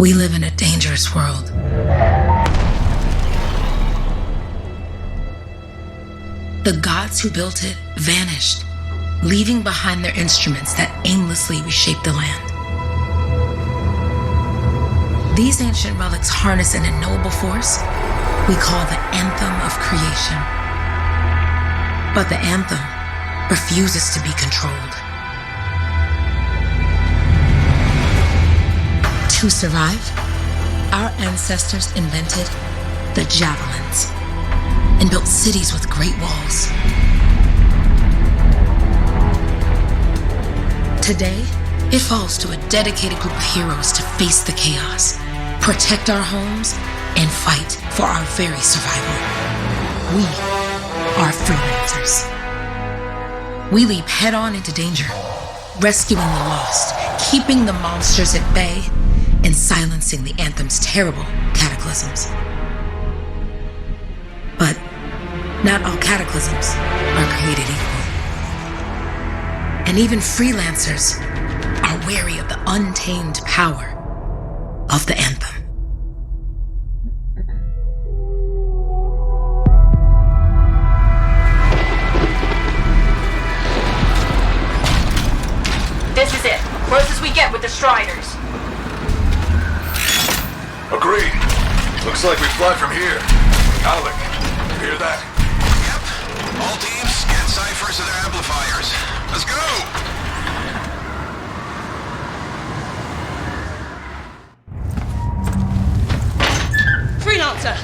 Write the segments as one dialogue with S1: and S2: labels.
S1: We live in a dangerous world. The gods who built it vanished, leaving behind their instruments that aimlessly reshaped the land. These ancient relics harness an unknowable force we call the Anthem of creation. But the Anthem refuses to be controlled. To survive, our ancestors invented the Javelins and built cities with great walls. Today, it falls to a dedicated group of heroes to face the chaos, protect our homes, and fight for our very survival. We are Freelancers. We leap head-on into danger, rescuing the lost, keeping the monsters at bay, and silencing the Anthem's terrible cataclysms. But not all cataclysms are created equal. And even Freelancers are wary of the untamed power of the Anthem.
S2: This is it. Closest we get with the Striders.
S3: Agreed. Looks like we fly from here. Alec, you hear that?
S4: Yep. All teams, get ciphers to their amplifiers. Let's go!
S5: Freelancer!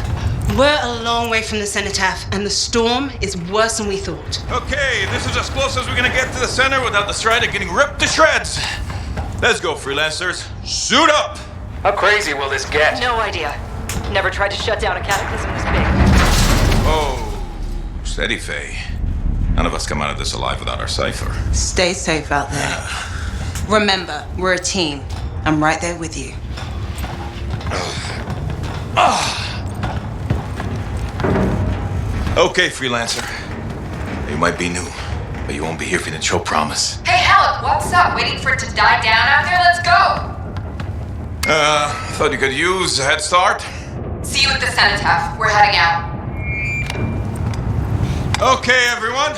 S5: We're a long way from the cenotaph, and the storm is worse than we thought.
S6: Okay, this is as close as we're gonna get to the center without the Strider getting ripped to shreds. Let's go, Freelancers. Suit up!
S7: How crazy will this get?
S2: No idea. Never tried to shut down a cataclysm this big.
S6: Oh, steady, Faye. None of us come out of this alive without our cipher.
S5: Stay safe out there. Remember, we're a team. I'm right there with you.
S6: Okay, Freelancer. You might be new, but you won't be here if you didn't show promise.
S8: Hey, Alec, what's up? Waiting for it to die down out there? Let's go!
S6: Thought you could use a head start.
S8: See you at the cenotaph. We're heading out.
S6: Okay, everyone.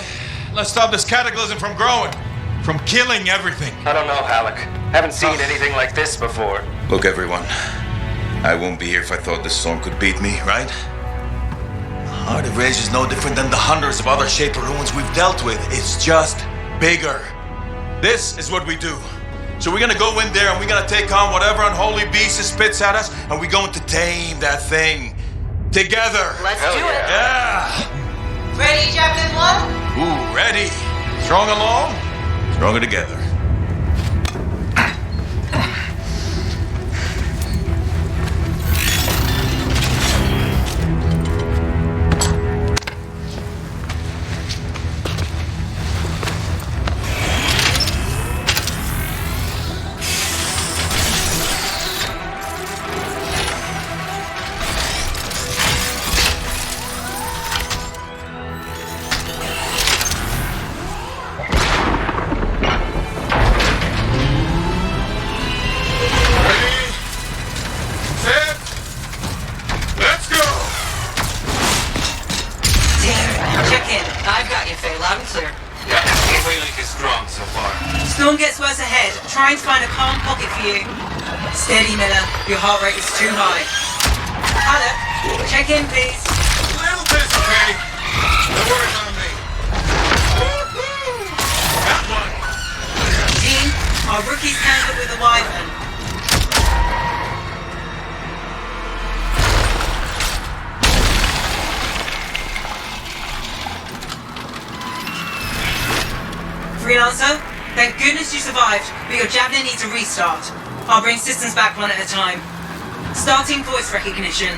S6: Let's stop this cataclysm from growing, from killing everything.
S7: I don't know, Alec. Haven't seen anything like this before.
S6: Look, everyone. I won't be here if I thought this storm could beat me, right? Heart of Rage is no different than the hundreds of other Shaper ruins we've dealt with. It's just bigger. This is what we do. So we're gonna go in there and we're gonna take on whatever unholy beast it spits at us, and we're going to tame that thing. Together.
S2: Let's do it.
S6: Yeah.
S5: Ready, Javelin 1?
S6: Ooh, ready. Strong alone, stronger together.
S5: Storm gets worse ahead. Trying to find a calm pocket for you. Steady, Miller. Your heart rate is too high. Alec, check in, please.
S6: A little busy, Katie. No worries on me. That one.
S5: Team, our rookies handled with the Wyvern. Freelancer, thank goodness you survived, but your Javelin needs a restart. I'll bring systems back one at a time. Starting voice recognition.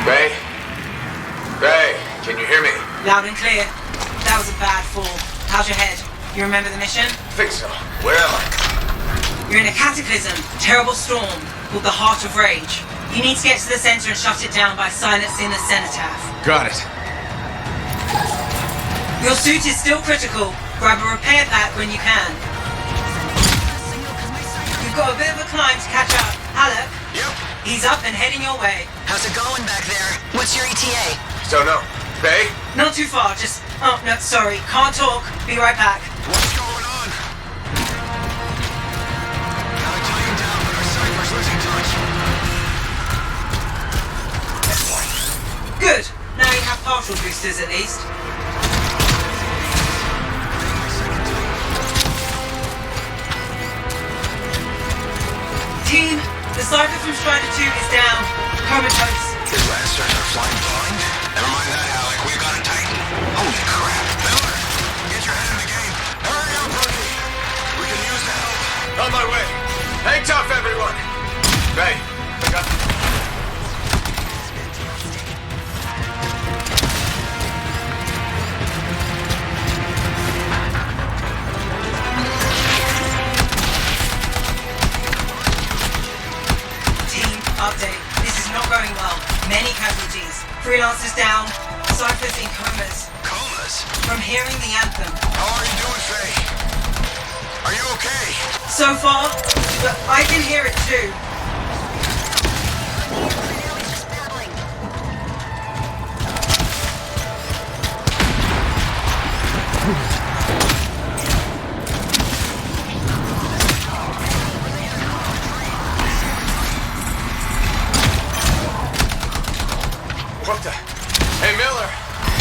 S3: Ray? Ray, can you hear me?
S5: Loud and clear. That was a bad fall. How's your head? You remember the mission?
S3: Think so. Where am I?
S5: You're in a cataclysm, terrible storm, called the Heart of Rage. You need to get to the center and shut it down by silencing the cenotaph.
S6: Got it.
S5: Your suit is still critical. Grab a repair pack when you can. You've got a bit of a climb to catch up. Alec?
S4: Yep.
S5: He's up and heading your way.
S9: How's it going back there? What's your ETA?
S3: Don't know. Faye?
S5: Not too far, just... Oh, no, sorry. Can't talk. Be right back.
S4: What's going on? Gotta tie him down, but our cipher's losing touch.
S5: Good. Now you have partial boosters at least. Team, the cipher from Strider 2 is down. Comatose.
S4: Freelancers are flying blind? Never mind that, Alec. We've got a Titan. Holy crap. Miller, get your head in the game. Hurry up, rookie. We can use the help.
S3: On my way. Hang tough, everyone. Faye, I got...
S5: Team, update. This is not going well. Many casualties. Freelancers down. Cyphers in comas.
S4: Comas?
S5: From hearing the anthem.
S4: How are you doing, Faye? Are you okay?
S5: So far, but I can hear it too.
S3: What the? Hey, Miller.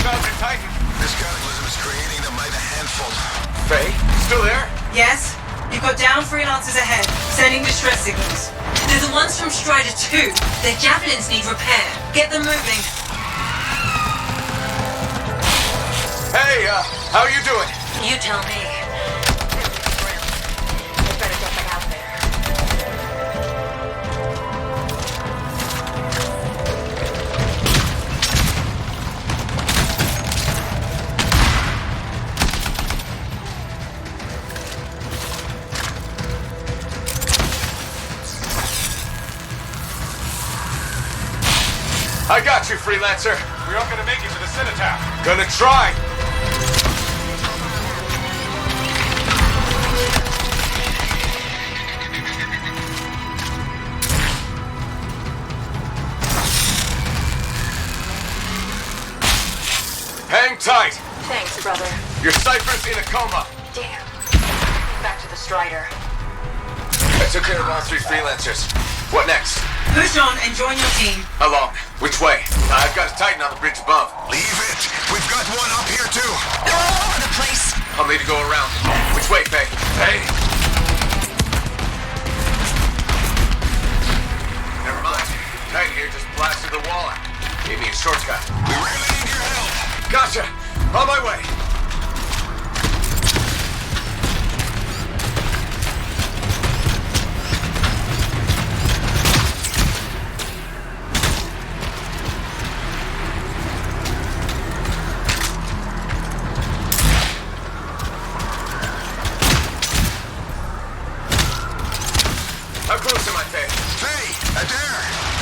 S3: Found your Titan.
S4: This cataclysm is creating them by the handful.
S3: Faye, still there?
S5: Yes? You've got down freelancers ahead, sending distress signals. They're the ones from Strider 2. Their javelins need repair. Get them moving.
S3: Hey, how you doing?
S2: You tell me. We better get them out there.
S3: I got you, Freelancer. We aren't gonna make it to the cenotaph. Gonna try. Hang tight.
S2: Thanks, brother.
S3: Your cipher's in a coma.
S2: Damn. Back to the Strider.
S3: I took care of all 3 Freelancers. What next?
S5: Push on and join your team.
S3: How long? Which way? I've got a Titan on the bridge above.
S4: Leave it. We've got one up here, too.
S9: They're all over the place.
S3: I'll need to go around. Which way, Faye? Hey! Never mind. Titan here just blasted the wall out. Gave me a shortcut.
S4: We really need your help.
S3: Gotcha! On my way! How close am I, Faye?
S4: Faye, Adair,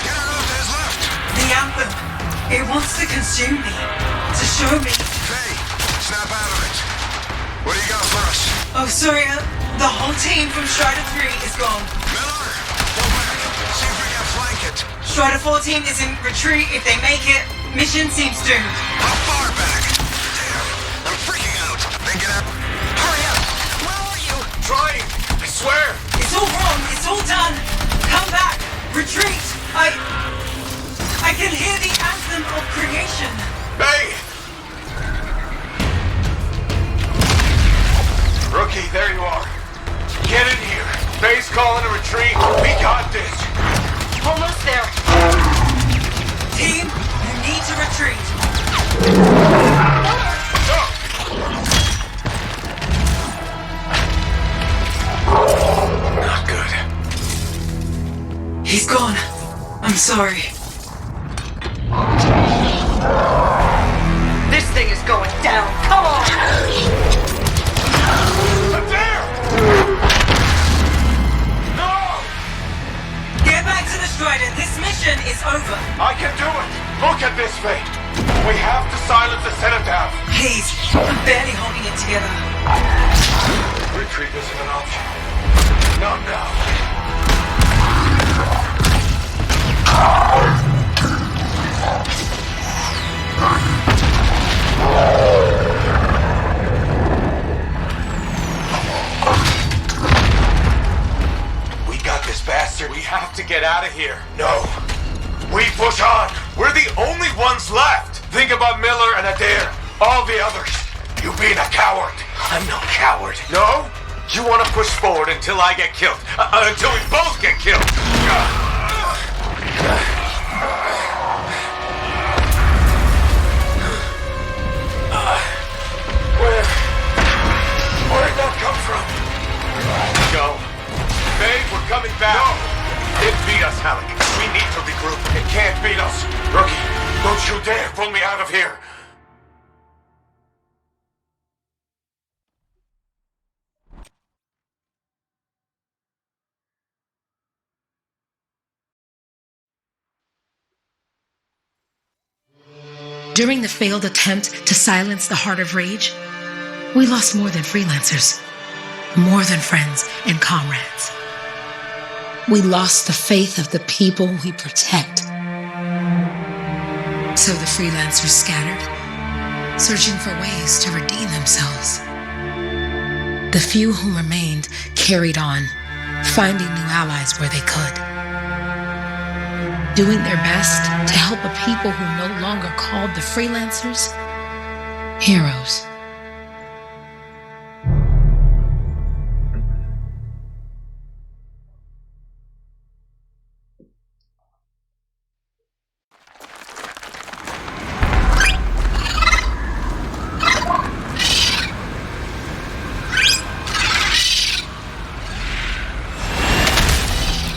S4: get her off to his left.
S5: The anthem. It wants to consume me. To show me.
S4: Faye, snap out of it. What do you got for us?
S5: Oh, sorry. The whole team from Strider 3 is gone.
S4: Miller, go back. See if we can flank it.
S5: Strider 4 team is in retreat. If they make it, mission seems doomed.
S4: How far back? Damn, I'm freaking out. Then get out.
S9: Hurry up. Where are you?
S3: Trying! I swear!
S5: It's all wrong. It's all done. Come back. Retreat. I can hear the anthem of creation.
S3: Faye! Rookie, there you are. Get in here. Faye's calling a retreat. We got this.
S2: Almost there.
S5: Team, you need to retreat.
S3: Not good.
S5: He's gone. I'm sorry.
S2: This thing is going down. Come on!
S3: Adair! No!
S5: Get back to the Strider. This mission is over.
S3: I can do it. Look at this, Faye. We have to silence the cenotaph.
S5: Please, I'm barely holding it together.
S3: Retreat isn't an option. Not now.
S6: We got this, bastard.
S3: We have to get out of here. No. We push on. We're the only ones left. Think about Miller and Adair. All the others. You being a coward.
S6: I'm no coward.
S3: No? You want to push forward until I get killed. Until we both get killed. Where'd that come from? Go. Babe, we're coming back. No! It beat us, Halleck. We need to regroup. It can't beat us. Rookie, don't you dare pull me out of here.
S1: During the failed attempt to silence the Heart of Rage, we lost more than freelancers, more than friends and comrades. We lost the faith of the people we protect. So the freelancers scattered, searching for ways to redeem themselves. The few who remained carried on, finding new allies where they could, doing their best to help a people who no longer called the freelancers heroes.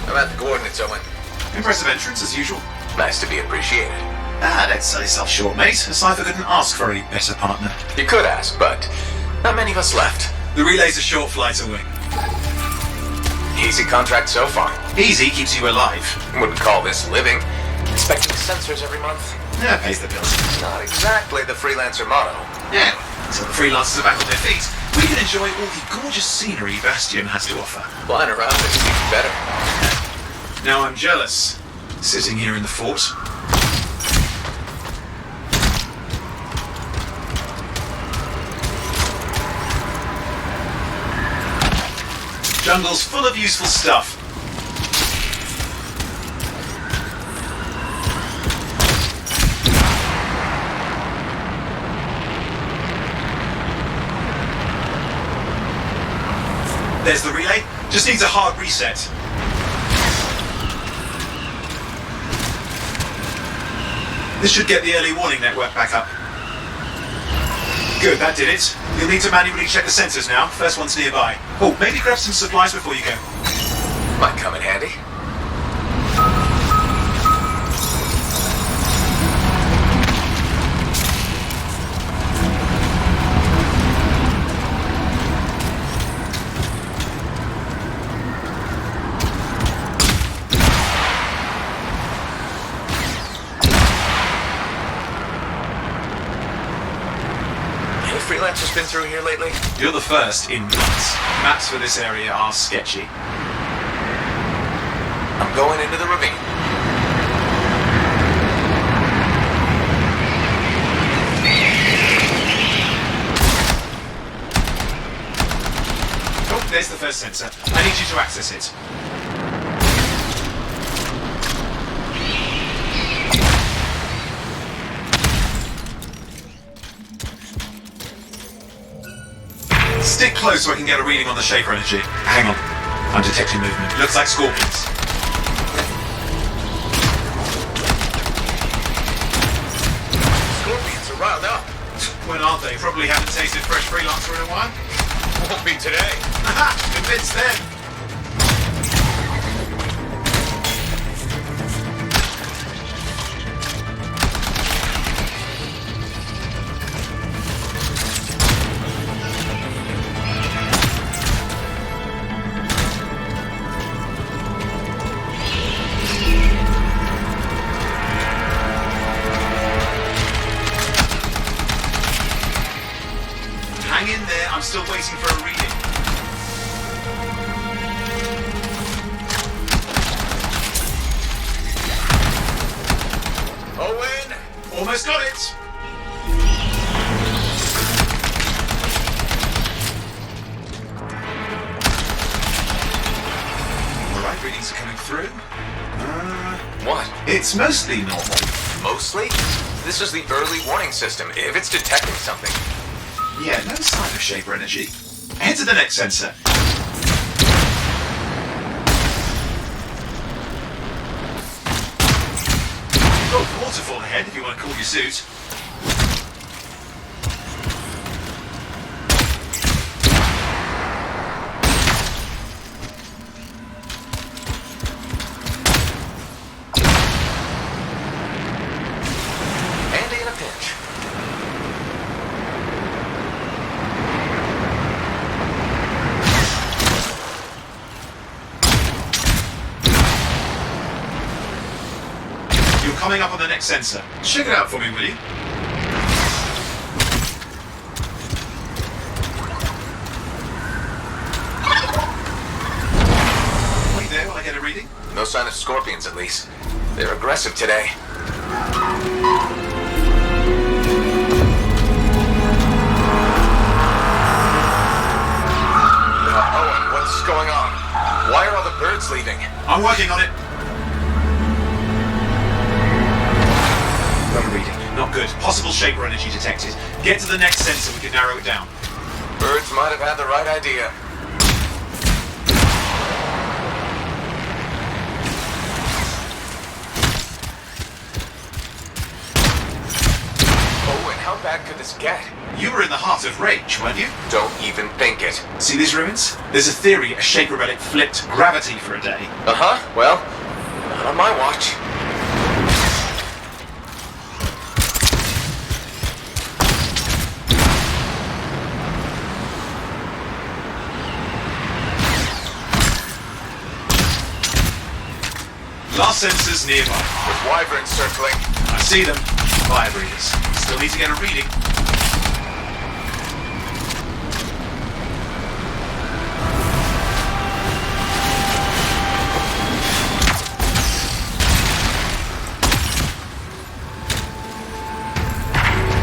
S4: About the coordinates, Owen.
S10: Impressive entrance, as usual.
S4: Nice to be appreciated.
S10: Don't sell yourself short, mate. A cipher couldn't ask for a better partner.
S4: You could ask, but not many of us left.
S10: The relay's a short flight away.
S4: Easy contract so far.
S10: Easy keeps you alive.
S4: Wouldn't call this living. Inspecting the sensors every month.
S10: Yeah, pays the bills.
S4: Not exactly the freelancer motto.
S10: Yeah, so the freelancers are back on their feet. We can enjoy all the gorgeous scenery Bastion has to offer.
S4: Flying around is even better.
S10: Now I'm jealous, sitting here in the fort. Jungle's full of useful stuff. There's the relay. Just needs a hard reset. This should get the early warning network back up. Good, that did it. You'll need to manually check the sensors now. First one's nearby. Oh, maybe grab some supplies before you go.
S4: Might come in handy. Freelancers been through here lately?
S10: You're the first in months. Maps for this area are sketchy.
S4: I'm going into the ravine.
S10: Oh, there's the first sensor. I need you to access it. Stick close so I can get a reading on the shaper energy. Hang on. I'm detecting movement. Looks like scorpions.
S4: Scorpions are riled up.
S10: When aren't they? Probably haven't tasted fresh freelancer in a while.
S3: Won't be today.
S10: Haha! Convince them! Almost got it! Alright, readings are coming through.
S3: What?
S10: It's mostly normal.
S3: Mostly? This is the early warning system. If it's detecting something.
S10: Yeah, no sign of Shaper energy. Head to the next sensor. Got waterfall ahead if you want to cool your suit.
S3: Handy in a pinch.
S10: You're coming up on the next sensor. Check it out for me, will you? Wait there while I get a reading.
S3: No sign of scorpions, at least. They're aggressive today. Owen, what's going on? Why are all the birds leaving?
S10: I'm working on it. Another reading. Not good. Possible Shaper energy detected. Get to the next sensor, we can narrow it down.
S3: Birds might have had the right idea. Oh, and how bad could this get?
S10: You were in the heart of rage, weren't you?
S3: Don't even think it.
S10: See these ruins? There's a theory a Shaper relic flipped gravity for a day.
S3: Uh-huh. Well, not on my watch.
S10: Last sensors nearby.
S3: With wyverns circling.
S10: I see them. Fire breathers. Still need to get a reading.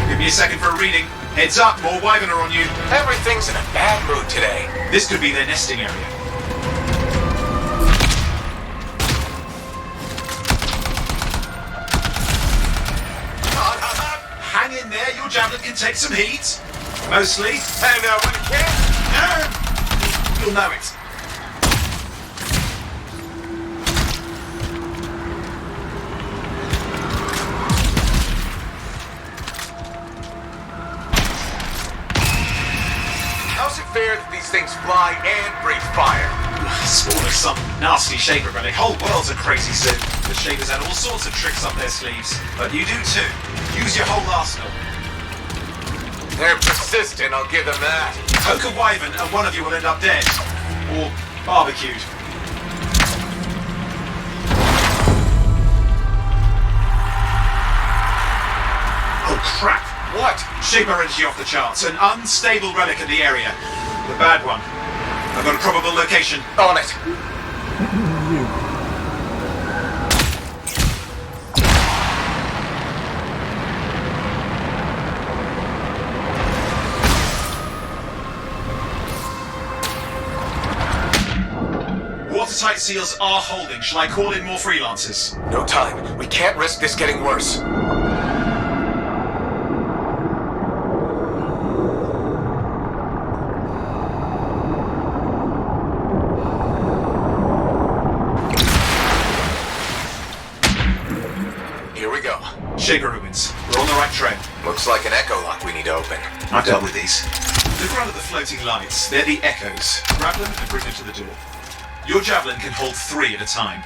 S10: Give me a second for a reading. Heads up, more wyvern are on you.
S3: Everything's in a bad mood today.
S10: This could be their nesting area. Hang in there, your Javelin can take some heat. Mostly.
S3: And when it can.
S10: You'll know it.
S3: How's it fair that these things fly and breathe fire?
S10: Spawn of some nasty Shaper relic. Whole world's a crazy zoo. The Shapers had all sorts of tricks up their sleeves. But you do too. Use your whole arsenal.
S3: They're persistent, I'll give them that.
S10: Poke a wyvern and one of you will end up dead. Or barbecued. Oh crap!
S3: What?
S10: Shaper energy off the charts. An unstable relic in the area. The bad one. I've got a probable location.
S3: On it.
S10: Watertight seals are holding. Shall I call in more freelancers?
S3: No time. We can't risk this getting worse. Here we go.
S10: Shaper ruins. We're on the right trail.
S3: Looks like an echo lock we need to open.
S10: I've dealt with these. Look around at the floating lights. They're the echoes. Grab them and bring them to the door. Your Javelin can hold 3 at a time.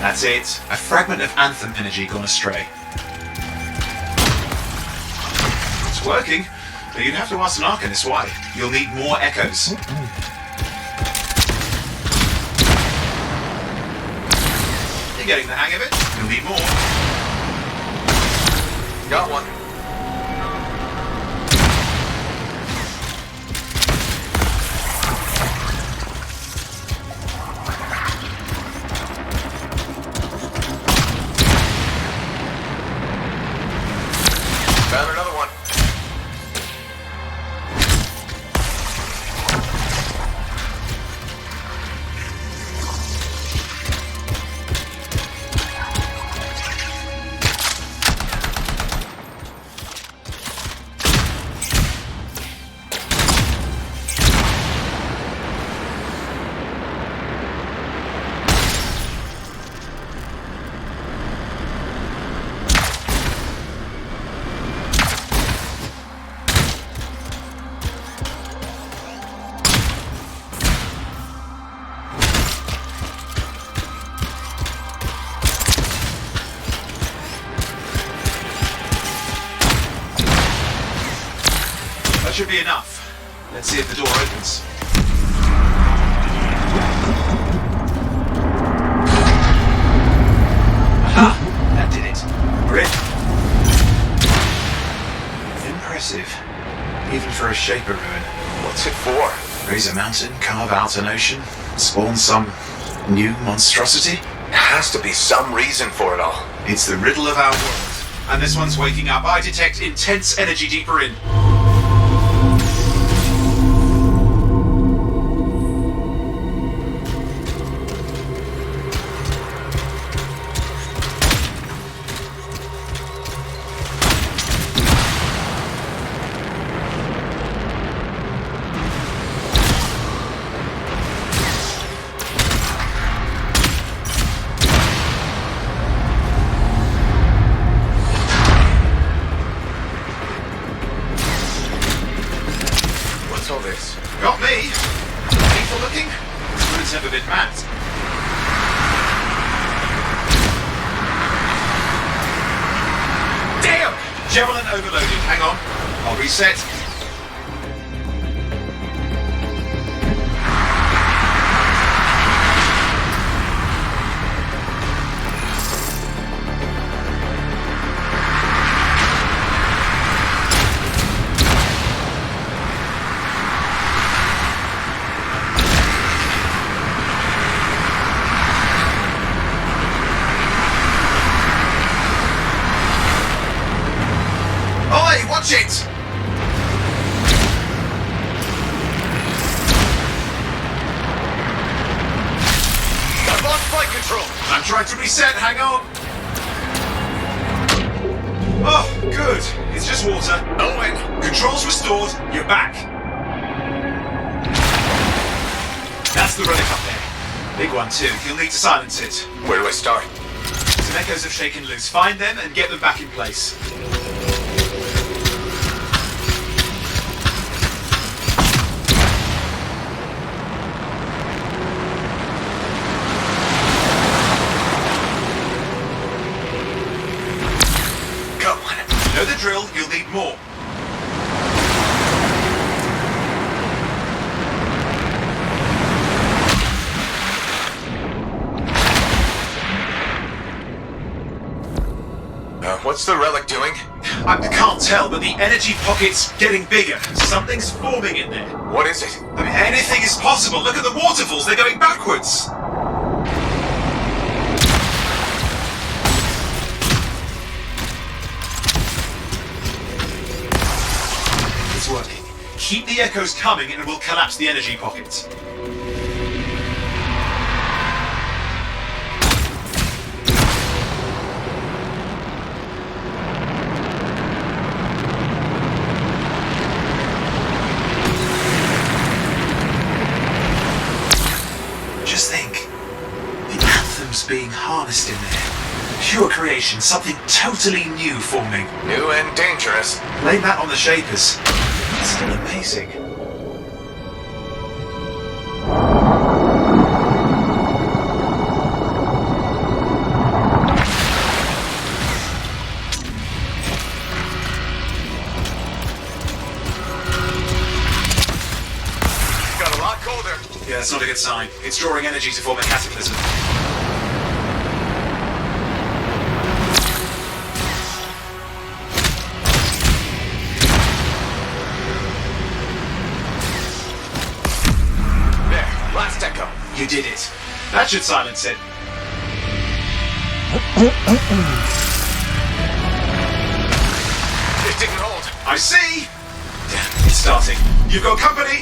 S10: That's it. A fragment of Anthem energy gone astray. It's working, but you'd have to ask an Arcanist why. You'll need more echoes. You're getting the hang of it. You'll need more.
S3: Got one. Found another one.
S10: That should be enough. Let's see if the door opens. Aha! That did it. Grip. Impressive. Even for a Shaper ruin.
S3: What's it for?
S10: Raise a mountain, carve out an ocean, spawn some new monstrosity?
S3: There has to be some reason for it all.
S10: It's the riddle of our world. And this one's waking up. I detect intense energy deeper in.
S3: All this.
S10: Got me! Painful looking? This room's never been mapped. Damn! Javelin overloaded. Hang on. I'll reset. Watch it!
S3: I've lost flight control.
S10: I'm trying to reset, hang on! Oh, good. It's just water.
S3: Owen!
S10: Controls restored, you're back. That's the relic up there. Big one too, you'll need to silence it.
S3: Where do I start?
S10: Some echoes have shaken loose. Find them and get them back in place. Know the drill, you'll need more.
S3: What's the relic doing?
S10: I can't tell, but the energy pocket's getting bigger. Something's forming in there.
S3: What is it?
S10: I mean, anything is possible. Look at the waterfalls, they're going backwards. It's working. Keep the echoes coming and we'll collapse the energy pocket. Just think. The Anthem's being harnessed in there. Pure creation, something totally new forming.
S3: New and dangerous.
S10: Blame that on the Shapers. It's still amazing. Yeah, that's not a good sign. It's drawing energy to form a cataclysm.
S3: There, last echo.
S10: You did it. That should silence it.
S3: It didn't hold.
S10: I see! Damn, it's starting. You've got company!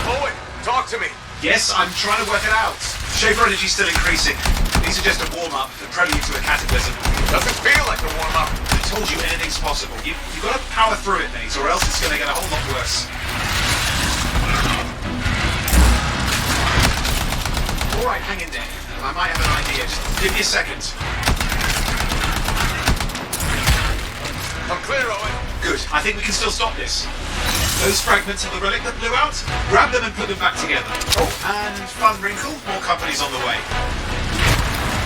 S3: Owen, talk to me.
S10: Yes, I'm trying to work it out. Shaper energy's still increasing. These are just a warm-up, a prelude to a cataclysm.
S3: Doesn't feel like a warm-up.
S10: I told you anything's possible. You've got to power through it, mate, or else it's going to get a whole lot worse. Alright, hang in there. I might have an idea. Just give me a second.
S3: I'm clear, Owen.
S10: Good. I think we can still stop this. Those fragments of the relic that blew out, grab them and put them back together. Oh, and fun wrinkle, more companies on the way.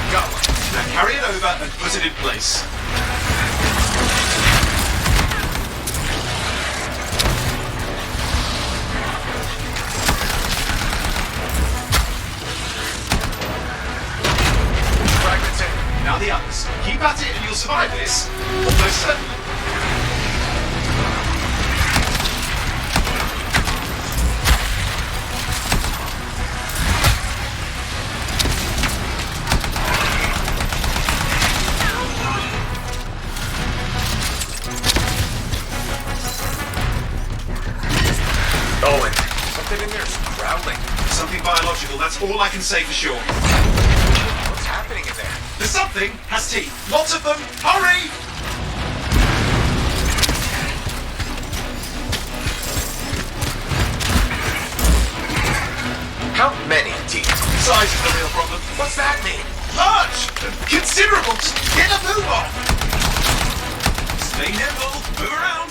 S10: Go. Now carry it over and put it in place.
S3: Fragments in.
S10: Now the others. Keep at it and you'll survive this. Almost certainly.
S3: Owen, something in there's growling.
S10: Something biological, that's all I can say for sure.
S3: What's happening in there?
S10: There's something has teeth. Lots of them. Hurry!
S3: How many teeth?
S10: Size is the real problem.
S3: What's that mean?
S10: Large! Considerable! Get a move on! Stay nimble, move around!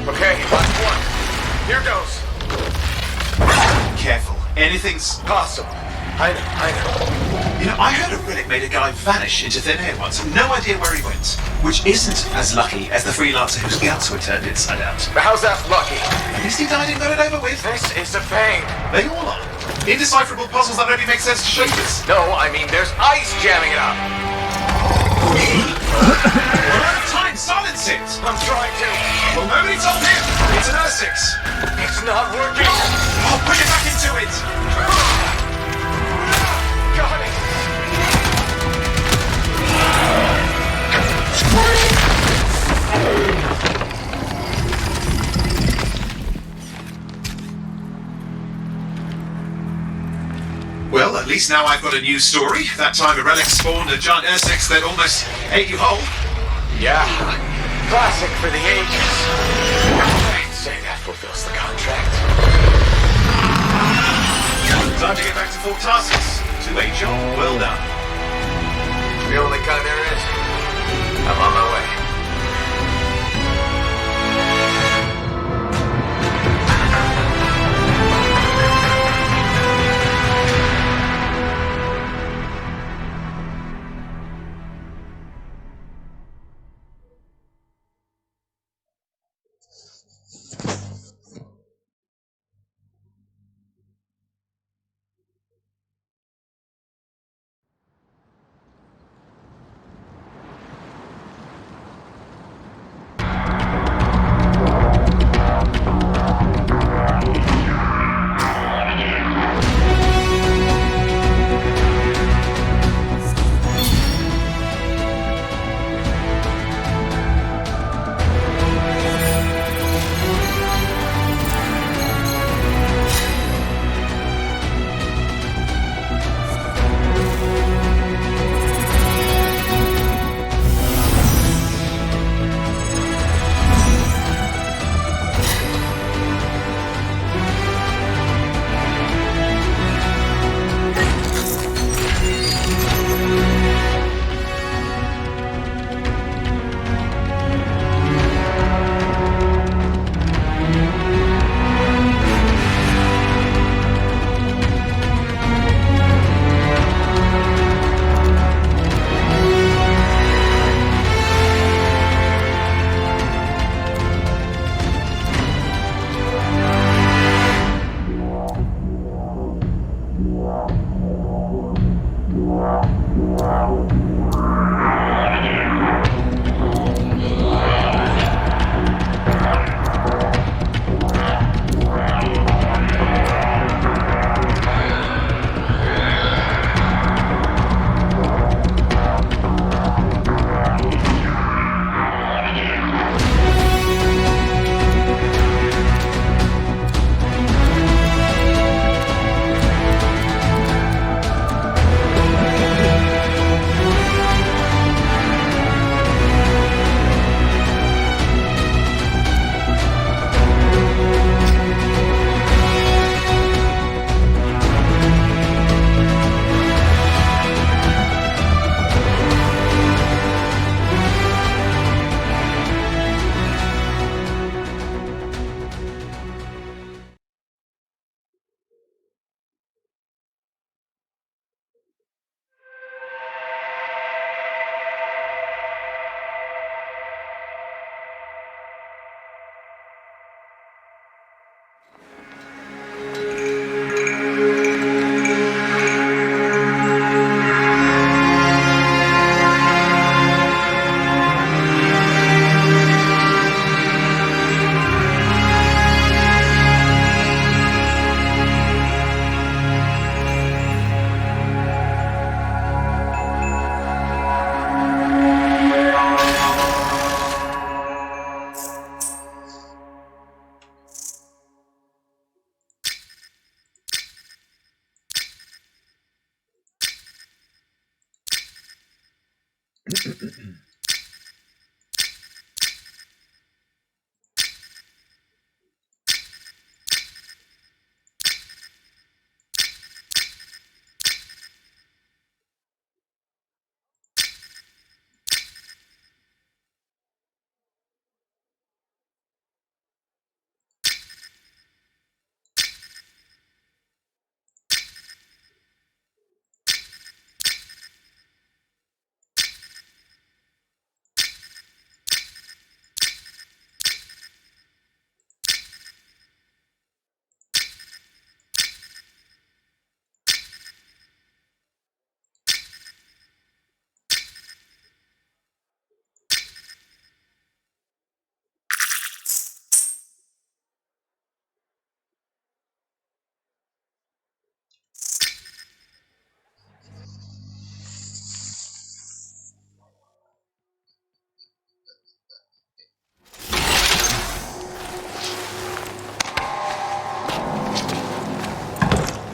S3: Okay, last one. Here goes.
S10: Careful. Anything's
S3: Possible. I know.
S10: You know, I heard a relic made a guy vanish into thin air once. No idea where he went. Which isn't as lucky as the freelancer whose guts were turned inside out.
S3: But how's that lucky?
S10: At least he died and got it over with.
S3: This is a pain.
S10: They all are. Indecipherable puzzles that only make sense to shapers.
S3: No, I mean there's ice jamming it up.
S10: We're out of time. Silence it.
S3: I'm trying to.
S10: Well, nobody told him. It's an R6.
S3: It's not working.
S10: Oh, put it back into it.
S3: Got it.
S10: Well, at least now I've got a new story. That time a relic spawned a giant R6 that almost ate you whole.
S3: Yeah. Classic for the ages. I'd say that fulfills the contract.
S10: Time to get back to Fort Tarsus. To a job well done.
S3: The only kind there is. I'm on my way.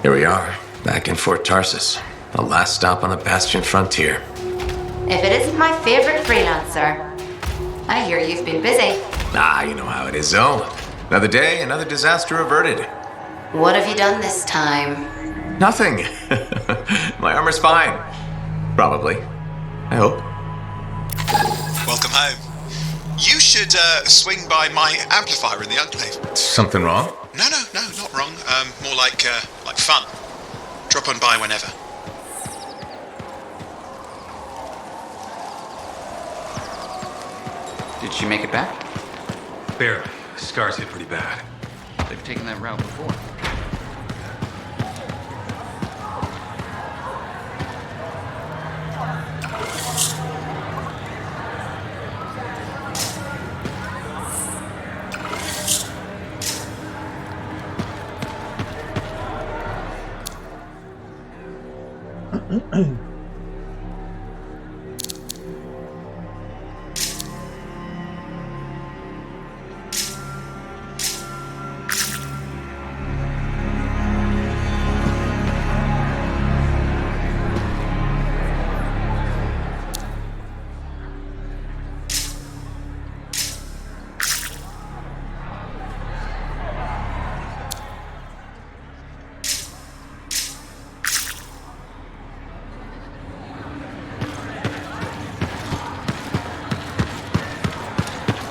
S11: Here we are, back in Fort Tarsus, the last stop on the Bastion frontier.
S8: If it isn't my favorite freelancer. I hear you've been busy.
S11: Ah, you know how it is, though. Another day, another disaster averted.
S8: What have you done this time?
S11: Nothing. My armor's fine. Probably. I hope.
S10: Welcome home. You should swing by my amplifier in the Enclave.
S11: Something wrong?
S10: No, not wrong. More like fun. Drop on by whenever.
S12: Did she make it back?
S13: Barely. Scars hit pretty bad.
S12: They've taken that route before.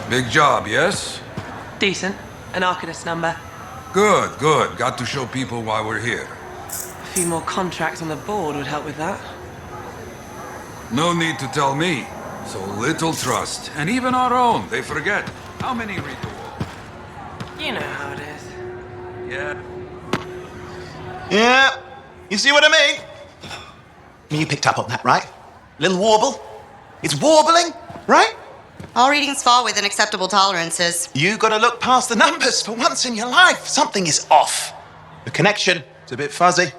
S14: Big job, yes?
S15: Decent. An Arcanist number.
S14: Good, good. Got to show people why we're here.
S15: A few more contracts on the board would help with that.
S14: No need to tell me. So little trust. And even our own, they forget. How many read the wall?
S15: You know how it is.
S14: Yeah.
S10: Yeah. You see what I mean? You picked up on that, right? Little warble. It's warbling, right?
S16: All readings fall within acceptable tolerances.
S10: You gotta look past the numbers for once in your life. Something is off. The connection is a bit fuzzy.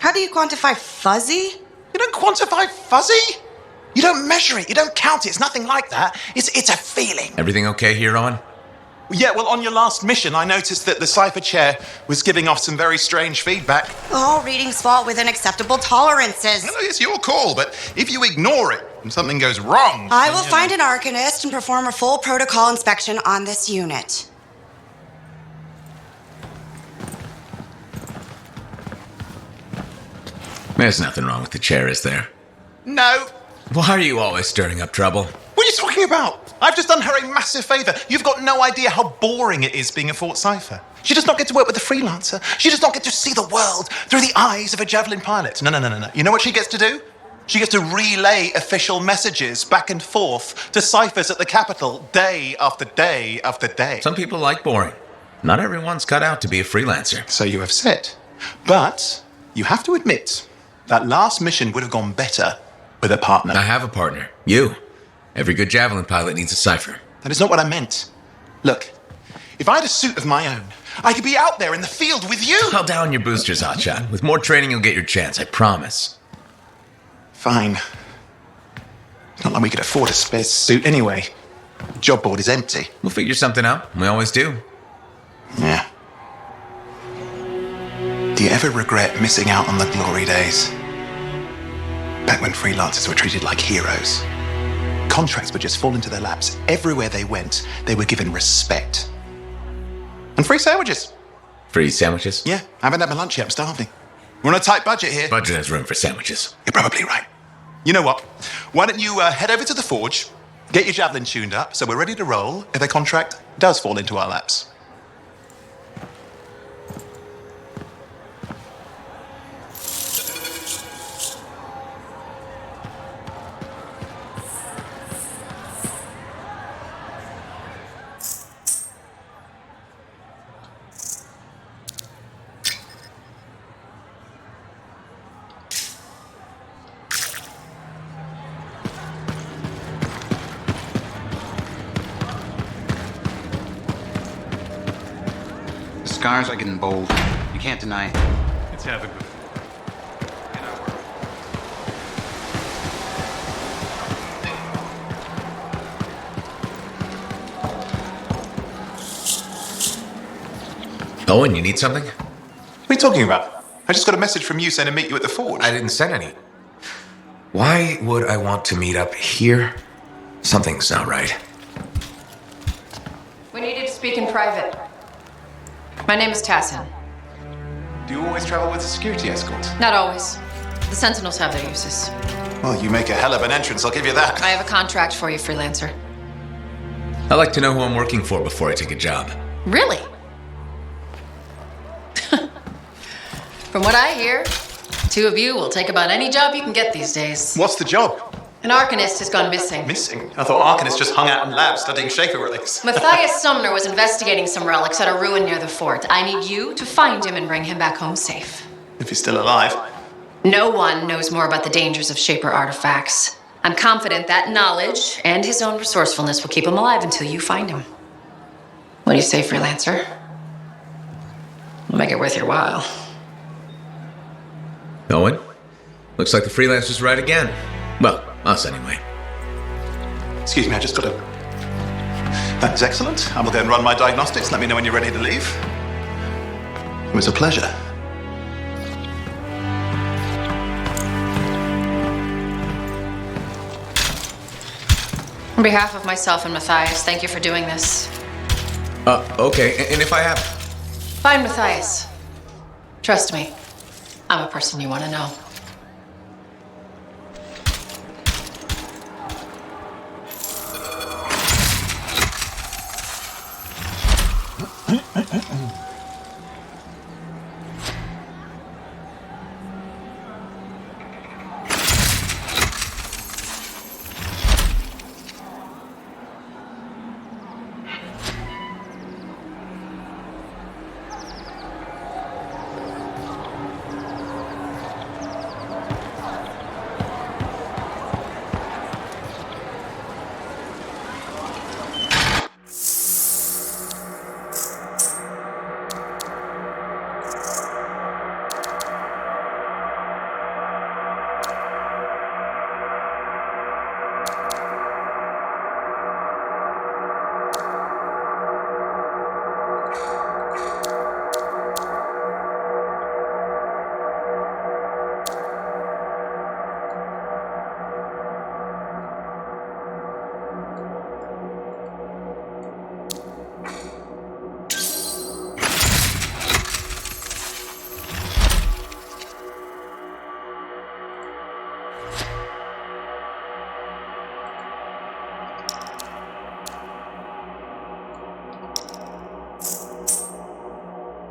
S16: How do you quantify fuzzy?
S10: You don't quantify fuzzy? You don't measure it, you don't count it, it's nothing like that. It's a feeling.
S11: Everything okay here, Owen?
S10: Yeah, well, on your last mission, I noticed that the cipher chair was giving off some very strange feedback.
S16: All readings fall within acceptable tolerances.
S10: No, it's your call, but if you ignore it and something goes wrong...
S16: I will find an Arcanist and perform a full protocol inspection on this unit.
S11: There's nothing wrong with the chair, is there?
S10: No.
S11: Why are you always stirring up trouble?
S10: What are you talking about? I've just done her a massive favour. You've got no idea how boring it is being a Fort Cipher. She does not get to work with a freelancer. She does not get to see the world through the eyes of a Javelin pilot. No. You know what she gets to do? She gets to relay official messages back and forth to ciphers at the capital day after day after day.
S11: Some people like boring. Not everyone's cut out to be a freelancer.
S10: So you have said. But you have to admit, that last mission would have gone better with a partner.
S11: I have a partner. You. Every good Javelin pilot needs a cipher.
S10: That is not what I meant. Look, if I had a suit of my own, I could be out there in the field with you.
S11: I'll down your boosters, Hotshot. With more training, you'll get your chance, I promise.
S10: Fine. It's not like we could afford a spare suit anyway. The job board is empty.
S11: We'll figure something out. We always do.
S10: Yeah. Do you ever regret missing out on the glory days? Back when freelancers were treated like heroes.
S17: Contracts would just fall into their laps. Everywhere they went, they were given respect. And free sandwiches.
S11: Free sandwiches?
S17: Yeah, I haven't had my lunch yet. I'm starving. We're on a tight budget here.
S11: Budget has room for sandwiches.
S17: You're probably right. You know what? Why don't you head over to the forge, get your Javelin tuned up, so we're ready to roll if a contract does fall into our laps.
S12: The scars are getting bold. You can't deny it.
S13: It's happened before.
S11: Owen, you need something?
S17: What are you talking about? I just got a message from you saying to meet you at the forge.
S18: I didn't send any. Why would I want to meet up here? Something's not right.
S8: We needed to speak in private. My name is Tassin.
S17: Do you always travel with a security escort?
S8: Not always. The Sentinels have their uses.
S17: Well, you make a hell of an entrance, I'll give you that.
S8: I have a contract for you, Freelancer.
S11: I like to know who I'm working for before I take a job.
S8: Really? From what I hear, two of you will take about any job you can get these days.
S17: What's the job?
S8: An Arcanist has gone missing.
S17: Missing? I thought Arcanists just hung out in labs studying Shaper relics.
S8: Matthias Sumner was investigating some relics at a ruin near the fort. I need you to find him and bring him back home safe.
S17: If he's still alive.
S8: No one knows more about the dangers of Shaper artifacts. I'm confident that knowledge and his own resourcefulness will keep him alive until you find him. What do you say, Freelancer? We'll make it worth your while.
S11: Owen? Looks like the Freelancers right again. Well, us anyway.
S17: Excuse me, I just got to... That's excellent. I will go and run my diagnostics. Let me know when you're ready to leave. It was a pleasure.
S8: On behalf of myself and Matthias, thank you for doing this.
S11: Okay, and if I have...
S8: Find Matthias. Trust me, I'm a person you want to know.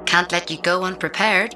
S8: Can't let you go unprepared.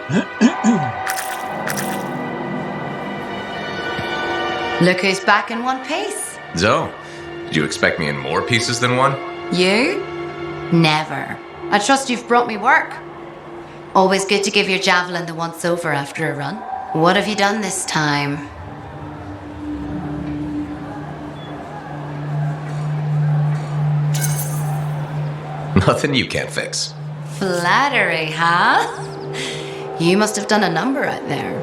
S8: Look who's back in one piece.
S18: Zoe, did you expect me in more pieces than one?
S8: You? Never. I trust you've brought me work. Always good to give your Javelin the once over after a run. What have you done this time?
S18: Nothing you can't fix.
S8: Flattery, huh? You must have done a number out there.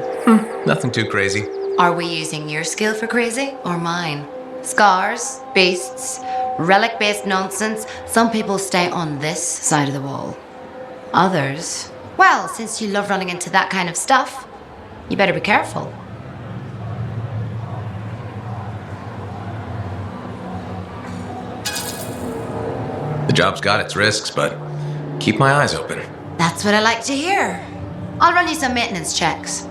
S18: Nothing too crazy.
S8: Are we using your skill for crazy or mine? Scars, beasts, relic-based nonsense. Some people stay on this side of the wall. Others, well, since you love running into that kind of stuff, you better be careful.
S18: The job's got its risks, but keep my eyes open.
S8: That's what I like to hear. I'll run you some maintenance checks.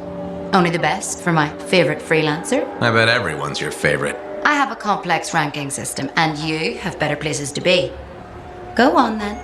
S8: Only the best for my favorite freelancer.
S18: I bet everyone's your favorite.
S8: I have a complex ranking system, and you have better places to be. Go on then.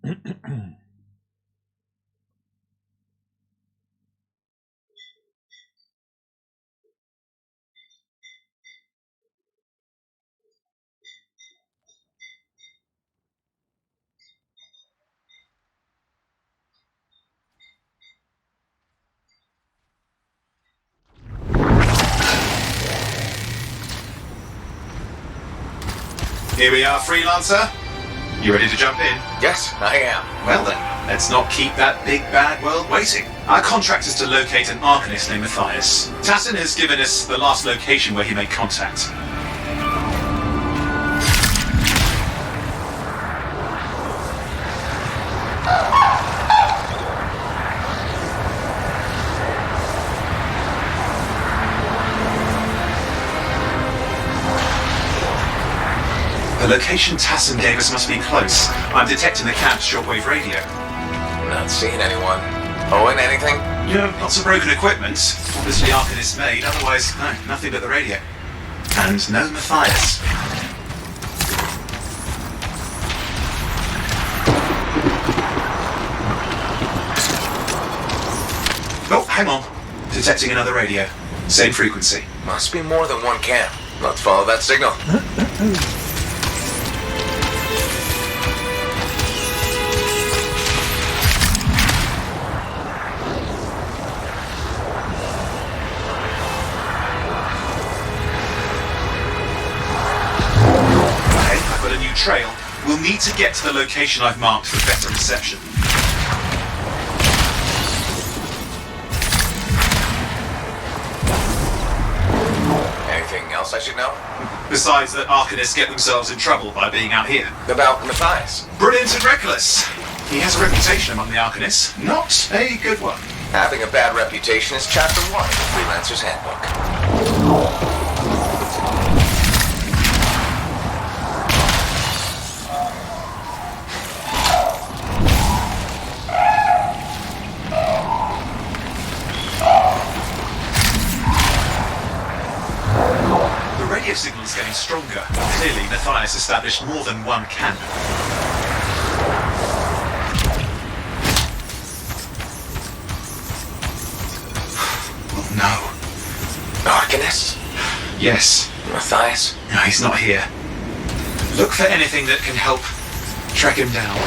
S10: Here we are, Freelancer. You ready to jump in?
S18: Yes, I am.
S10: Well then, let's not keep that big bad world waiting. Our contract is to locate an Arcanist named Matthias. Tassin has given us the last location where he made contact. The location Tassin gave us must be close. I'm detecting the camp's shortwave radio.
S18: Not seeing anyone. Owen, anything?
S10: Yeah, lots of broken equipment. Obviously Arcanist made, otherwise, no, nothing but the radio. And no Matthias. Oh, hang on. Detecting another radio. Same frequency.
S18: Must be more than one camp. Let's follow that signal.
S10: Trail, we'll need to get to the location I've marked for better reception.
S18: Anything else I should know?
S10: Besides that Arcanists get themselves in trouble by being out here.
S18: About Matthias?
S10: Brilliant and reckless. He has a reputation among the Arcanists. Not a good one.
S18: Having a bad reputation is chapter 1 of the Freelancer's Handbook.
S10: The radio signal is getting stronger. Clearly, Matthias established more than one camp. Oh no.
S18: Arcanist?
S10: Yes.
S18: Matthias?
S10: No, he's not here. Look for anything that can help track him down.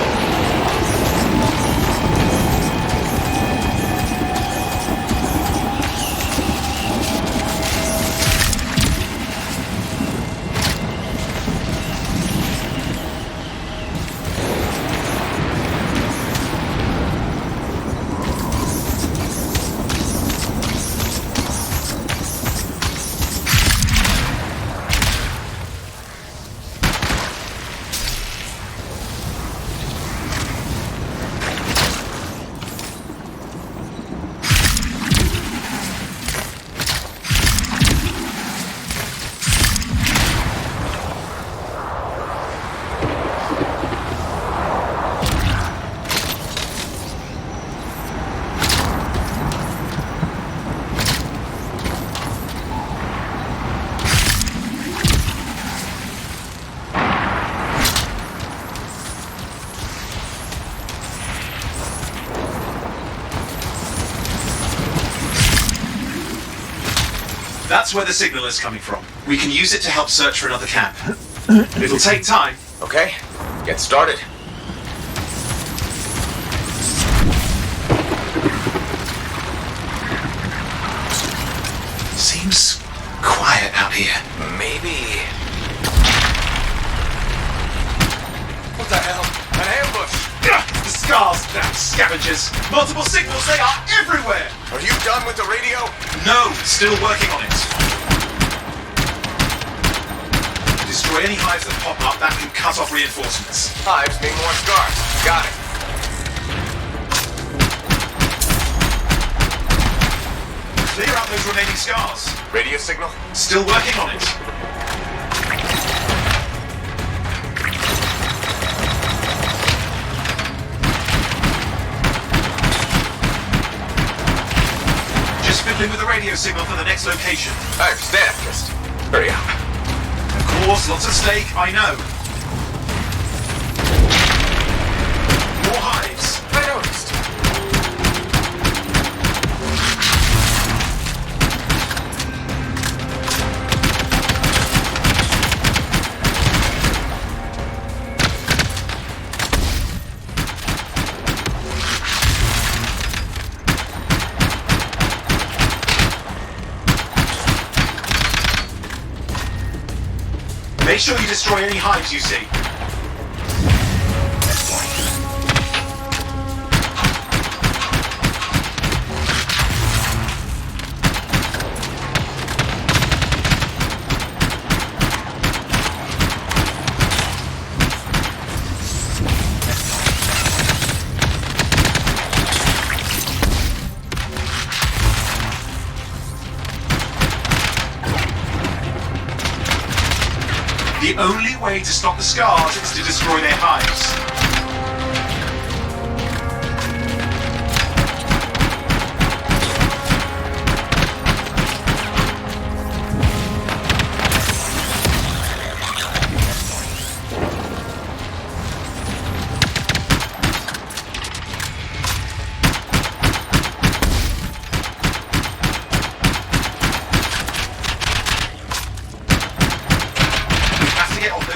S10: That's where the signal is coming from. We can use it to help search for another camp. It'll take time.
S18: Okay, get started.
S10: Seems quiet out here.
S18: Maybe... What the hell? An ambush!
S10: The scars, damn scavengers! Multiple signals, they are everywhere!
S18: Are you done with the radio?
S10: No, still working on it. Destroy any hives that pop up, that can cut off reinforcements.
S18: Hives need more scars. Got it.
S10: Clear out those remaining scars.
S18: Radio signal?
S10: Still working on it. Just fiddling with the radio signal for the next location.
S18: I understand, just hurry up.
S10: Of course, lots at stake, I know. Make sure you destroy any hives you see. The only way to stop the scars is to destroy their hives.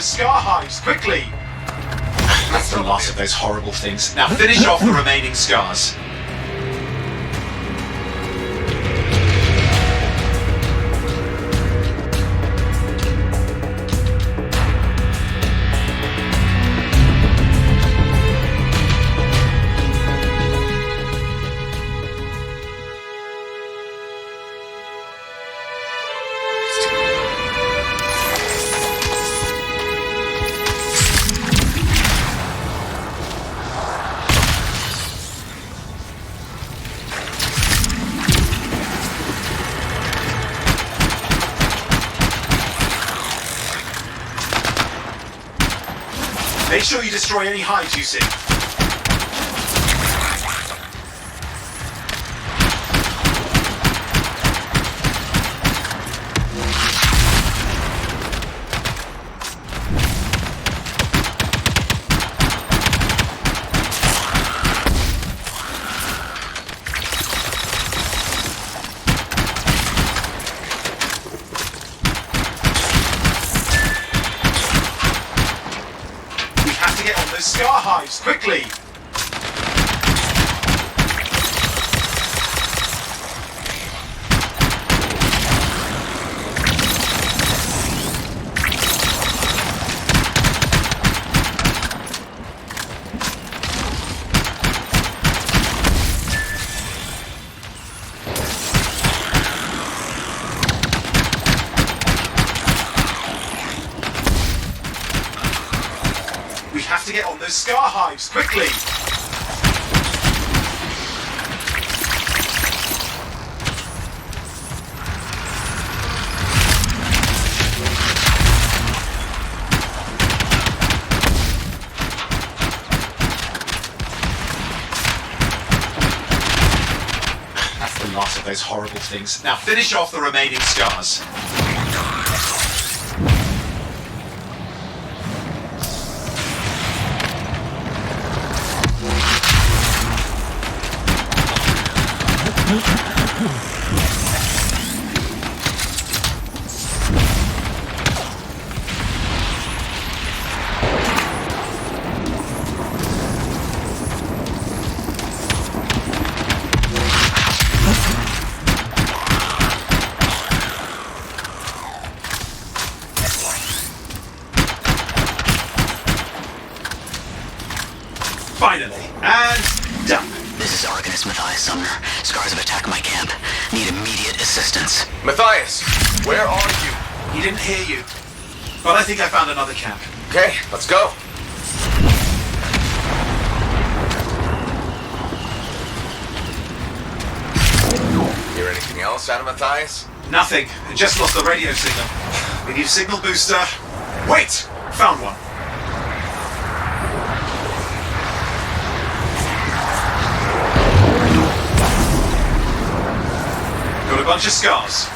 S10: Scar hives, quickly! That's the last of those horrible things. Now finish off the remaining scars. Make sure you destroy any hives you see. Scar hives, quickly! We have to get on those scar hives, quickly! That's the last of those horrible things. Now finish off the remaining scars. Finally, and done.
S9: This is Arcanist Matthias Sumner. Scars have attacked my camp. Need immediate assistance.
S18: Matthias, where are you?
S10: He didn't hear you. But I think I found another camp.
S18: Okay, let's go. Hear anything else out of Matthias?
S10: Nothing. I just lost the radio signal. We need a signal booster. Wait! Found one. Got a bunch of scars.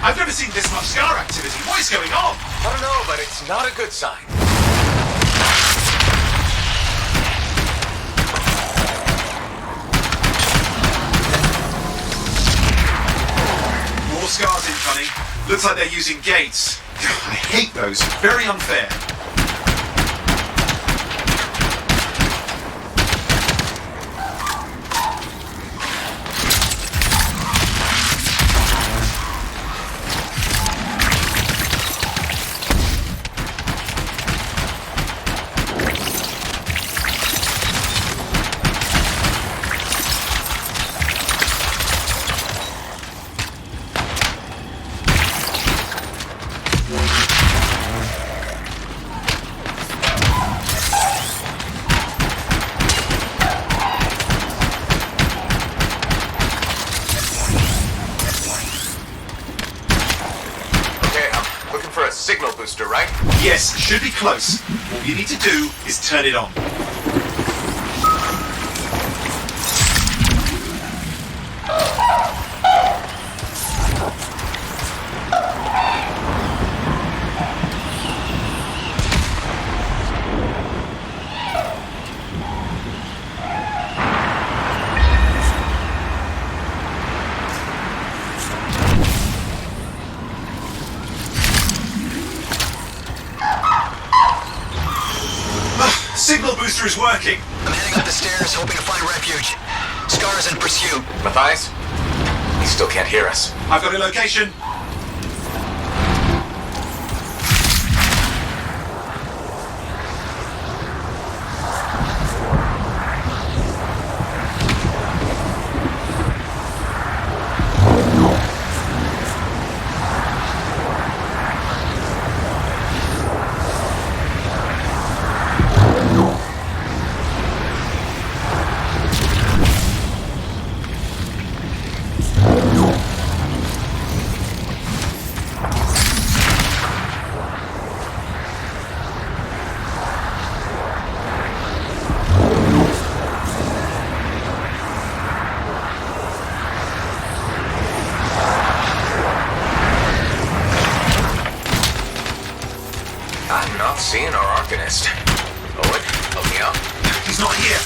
S10: I've never seen this much scar activity. What is going on?
S18: I don't know, but it's not a good sign.
S10: More scars incoming. Looks like they're using gates. I hate those. Very unfair.
S11: booster, right?
S10: Yes, should be close. All you need to do is turn it on. Signal booster is working.
S9: I'm heading up the stairs, hoping to find refuge. Scar's in pursuit.
S11: Matthias? He still can't hear us.
S10: I've got a location.
S11: I'm not seeing our Arcanist. Owen, help me out.
S10: He's not here.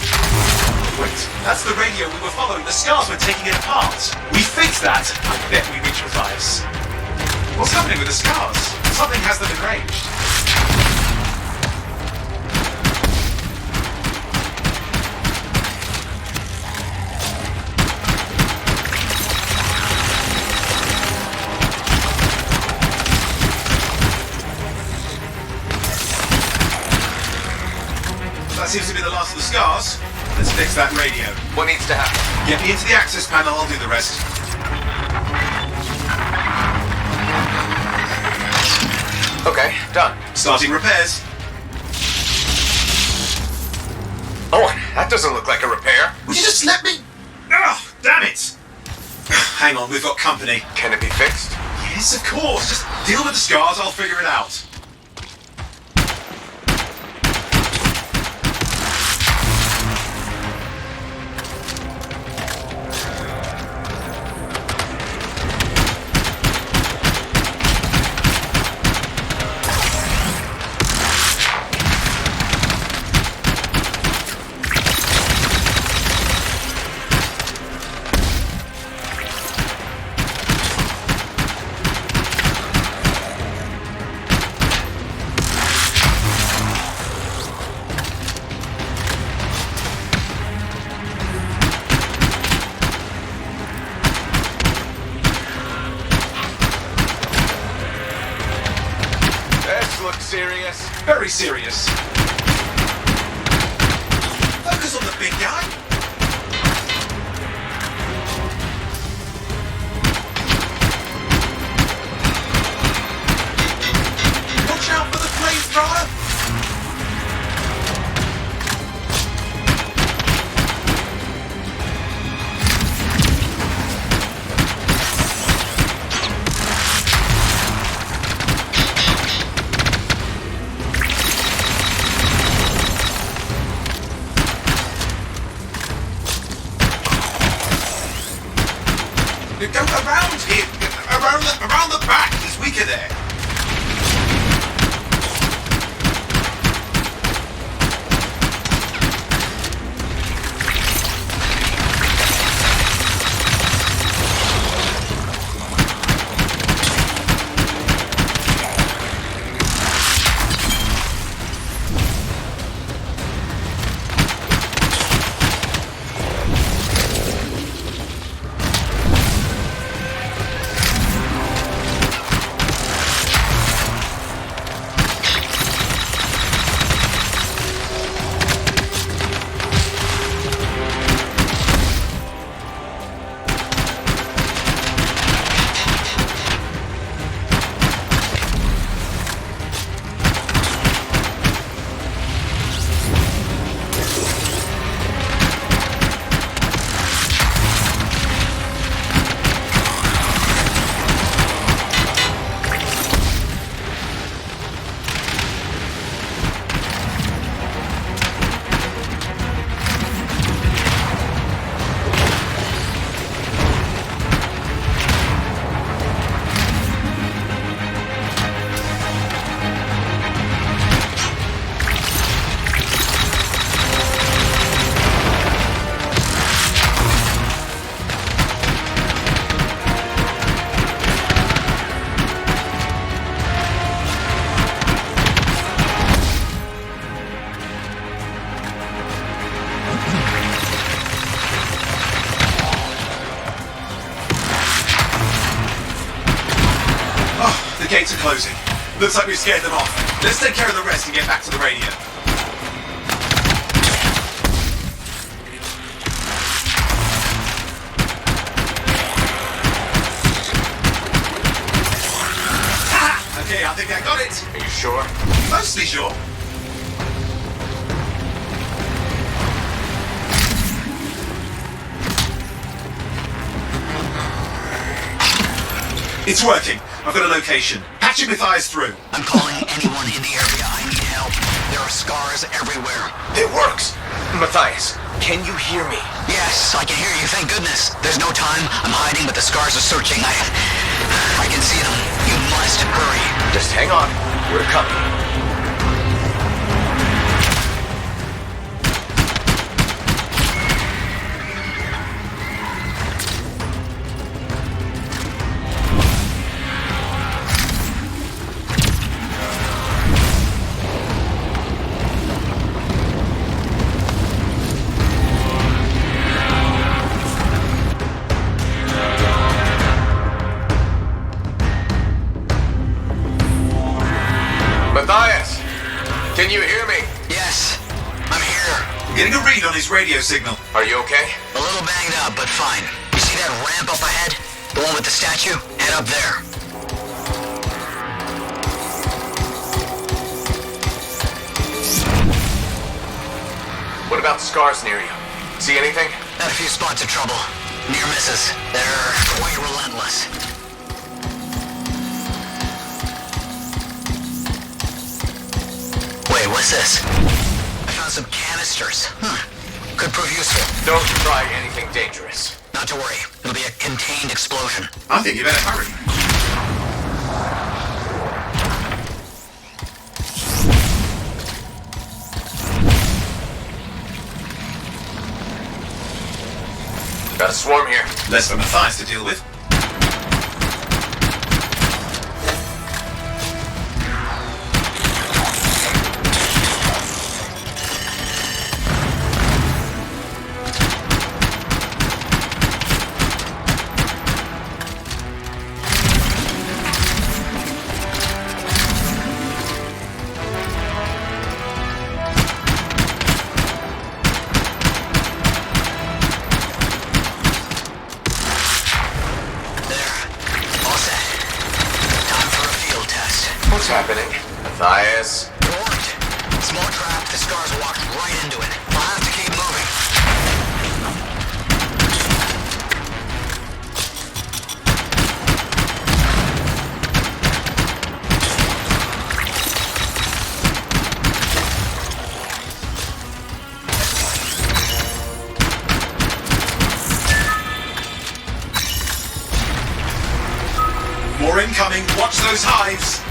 S10: Wait, that's the radio we were following. The scars were taking it apart. We fixed that. I bet we reach Matthias. What's happening with the scars? Something has them enraged. That seems to be the last of the scars. Let's fix that radio.
S11: What needs to happen?
S10: Get me into the access panel, I'll do the rest.
S11: Okay, done.
S10: Starting repairs.
S11: Owen, that doesn't look like a repair.
S10: Would you just let me... Oh, damn it! Hang on, we've got company.
S11: Can it be fixed?
S10: Yes, of course. Just deal with the scars, I'll figure it out.
S11: Serious?
S10: Very serious. Focus on the big guy. Watch out for the flamethrower. Gates are closing. Looks like we've scared them off. Let's take care of the rest and get back to the radio. Okay, I think I got it.
S3: Are you sure?
S10: Mostly sure. It's working. I've got a location. Patching Matthias through.
S9: I'm calling anyone in the area. I need help. There are scars everywhere.
S6: It works! Matthias, can you hear me?
S9: Yes, I can hear you. Thank goodness. There's no time. I'm hiding, but the scars are searching. I can see them. You must hurry.
S6: Just hang on. We're coming. Matthias, can you hear me?
S9: Yes, I'm here.
S10: Getting a read on his radio signal.
S6: Are you okay?
S9: A little banged up, but fine. You see that ramp up ahead? The one with the statue? Head up there.
S6: What about scars near you? See anything?
S9: Got a few spots of trouble. Near misses. They're quite relentless. Wait, what's this? I found some canisters. Could prove useful.
S6: Don't try anything dangerous.
S9: Not to worry. It'll be a contained explosion.
S10: I think you better hurry.
S6: Got a swarm here.
S10: Less for Matthias to deal with.
S6: What's happening? Matthias?
S9: It worked. Small trap. The scars walked right into it. I'll have to keep moving.
S10: More incoming. Watch those hives.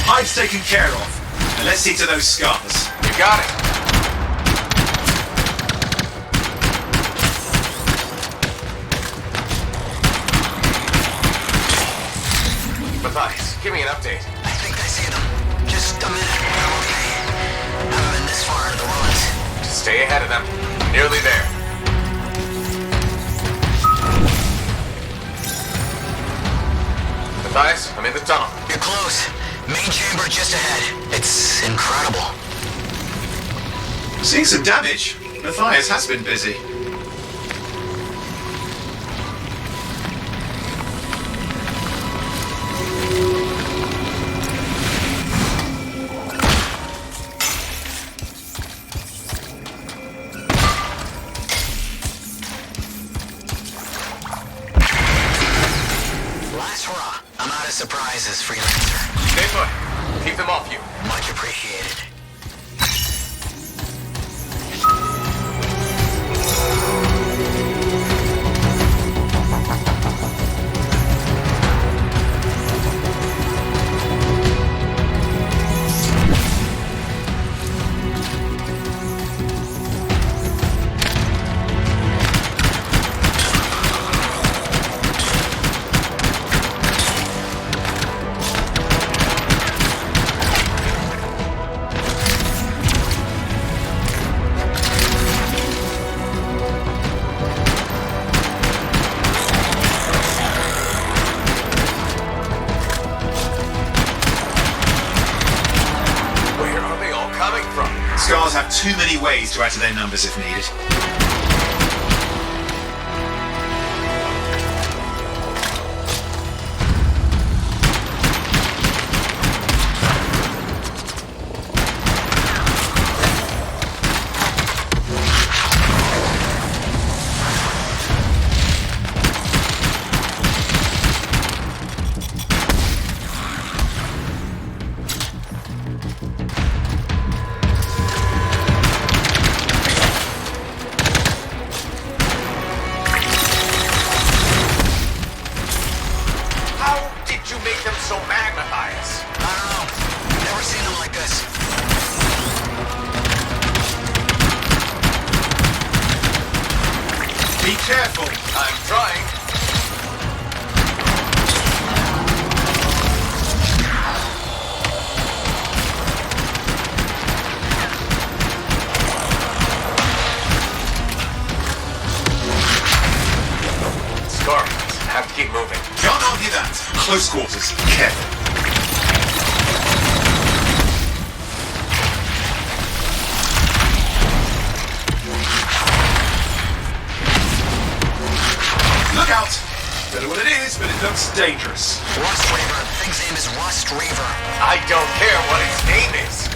S10: Hive's taken care of. And let's see to those scars.
S6: You got it. Matthias, give me an update.
S9: I think I see them. Just a minute. I'm okay. Haven't been this far into the ruins.
S6: Just stay ahead of them. Nearly there. Matthias, I'm in the tunnel.
S9: You're close. Main chamber just ahead. It's incredible.
S10: Seeing some damage. Matthias has been busy. Scars have too many ways to add to their numbers if needed. Close quarters. Careful. Look out! Don't know what it is, but it looks dangerous.
S9: Rust Reaver. Thing's name is Rust Reaver.
S3: I don't care what its name is.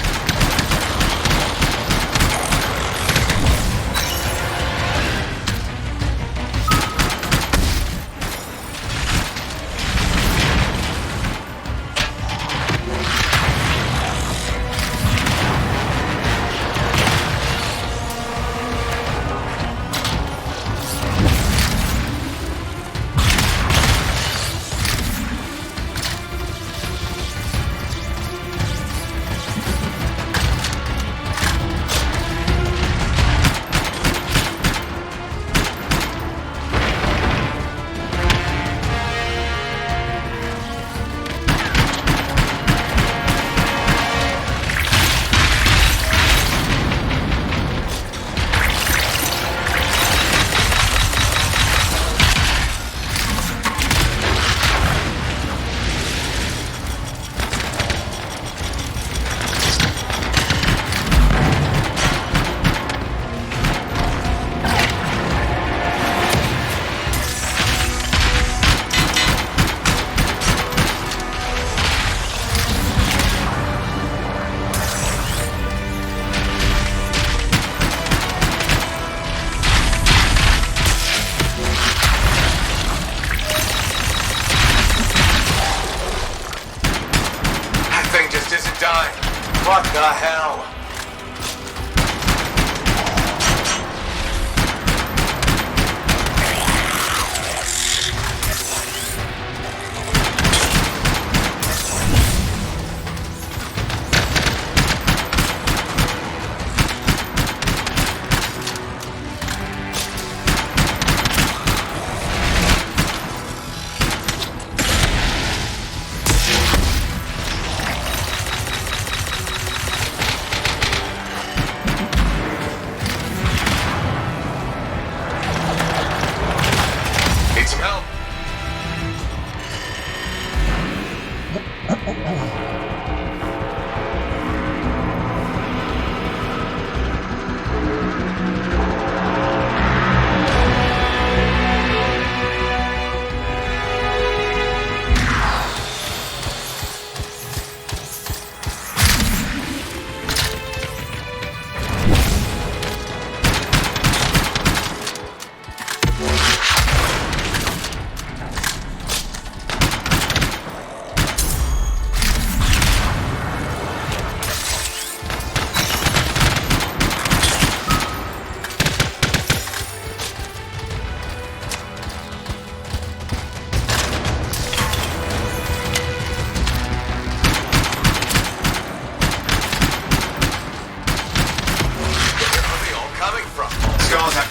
S3: What the hell?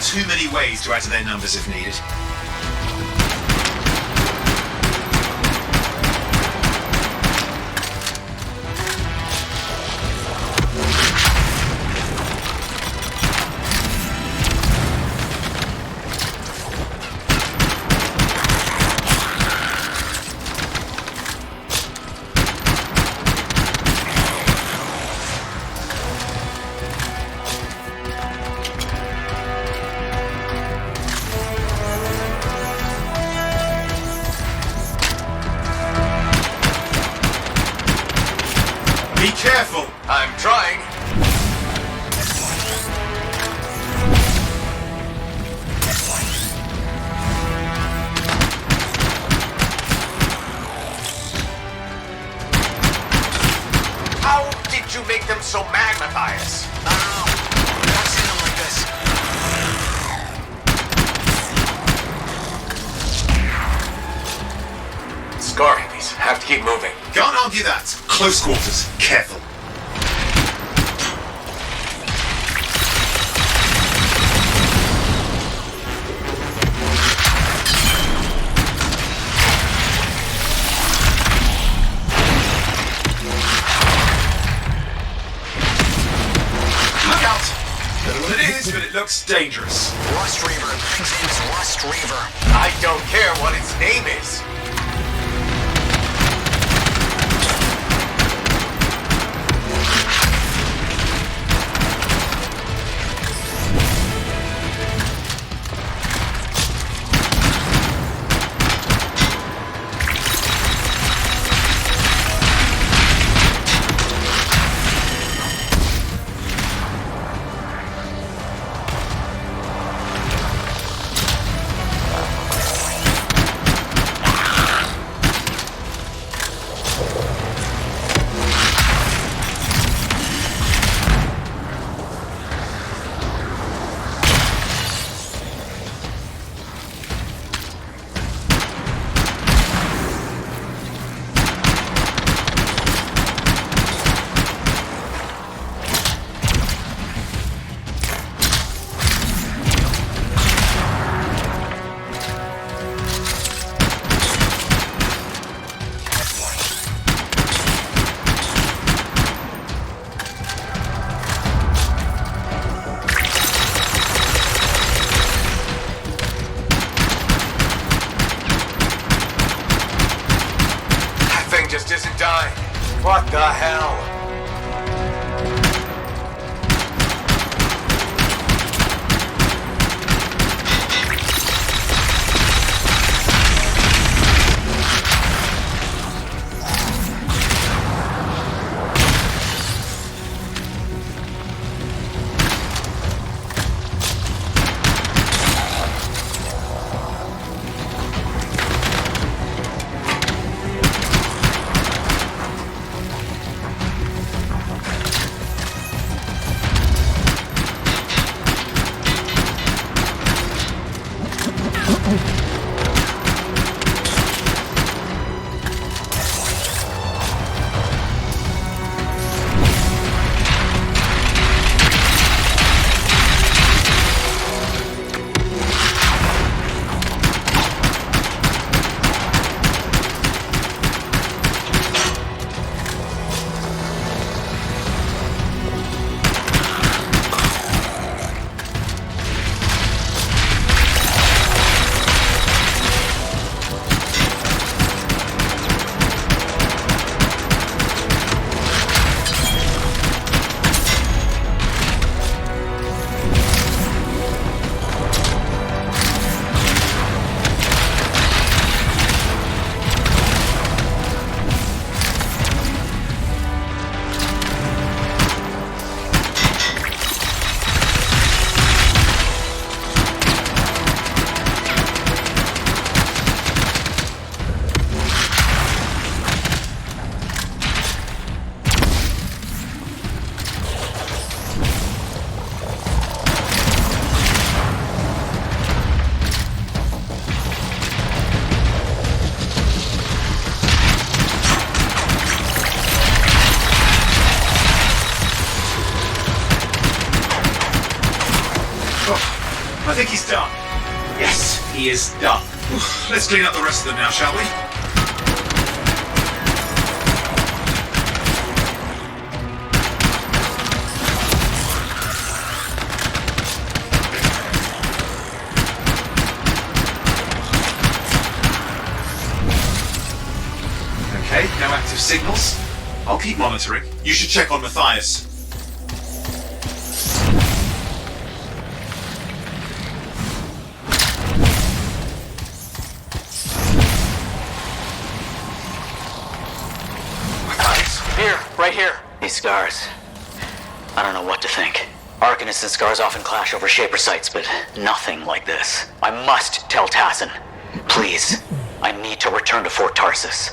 S10: Too many ways to add to their numbers if needed. Careful!
S3: I'm trying. How did you make them so mad, Matthias?
S9: I don't know. I've never seen them like this.
S3: Scar hippies. Have to keep moving.
S10: Can't argue that. Close quarters. Careful. Look out! Don't know what it is, but it looks dangerous.
S9: Rust Reaver. Thing's name is Rust Reaver.
S3: I don't care what its name is. Just isn't dying. What the hell?
S10: I think he's done. Yes, he is done. Let's clean up the rest of them now, shall we? Okay, no active signals. I'll keep monitoring. You should check on Matthias.
S7: Here, right here.
S9: These scars. I don't know what to think. Arcanists and scars often clash over Shaper sites, but nothing like this. I must tell Tassin. Please, I need to return to Fort Tarsus.